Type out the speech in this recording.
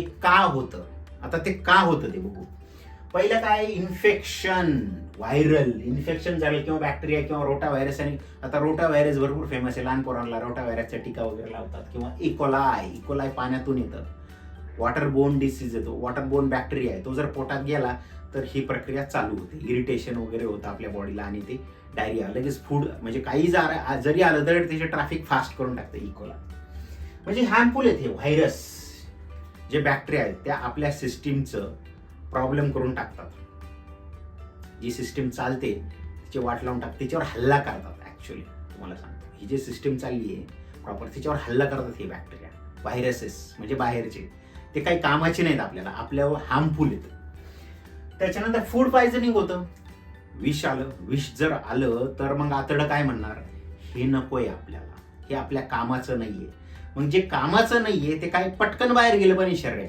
का होतं, आता ते का होतं ते बघू. पहिलं काय, इन्फेक्शन, व्हायरल इन्फेक्शन झालं किंवा बॅक्टेरिया किंवा रोटा व्हायरस. आणि आता रोटा व्हायरस भरपूर फेमस आहे, लहान पोरांना रोटा व्हायरसचा टीका वगैरे लावतात. किंवा इकोलाय पाण्यातून येतं. वॉटर बोन डिसीज येतो, वॉटर बोन बॅक्टेरिया आहे, तो जर पोटात गेला तर ही प्रक्रिया चालू होते, इरिटेशन वगैरे होतं आपल्या बॉडीला आणि ते डायरिया लगेच फूड म्हणजे काही जरी आलं तर त्याचे ट्रॅफिक फास्ट करून टाकतं इकोला. म्हणजे हार्मफुल आहेत हे व्हायरस. जे बॅक्टेरिया आहेत त्या आपल्या सिस्टीमचं प्रॉब्लेम करून टाकतात. जी सिस्टीम चालते तिची वाट लावून टाकतात, तिच्यावर हल्ला करतात. ऍक्च्युअली तुम्हाला सांगतो, ही जी सिस्टीम चालली आहे प्रॉपर तिच्यावर हल्ला करतात हे बॅक्टेरिया. व्हायरसेस म्हणजे बाहेरचे, ते काही कामाचे नाहीत आपल्याला, आपल्यावर हार्मफुल आहेत. त्याच्यानंतर फूड पॉयझनिंग होतं, विष आलं. विष जर आलं तर मग आतडं काय म्हणणार, हे नकोय आपल्याला, हे आपल्या कामाचं नाहीये. मग जे कामाचं नाहीये ते काय पटकन बाहेर गेलं पण शरीराच्या,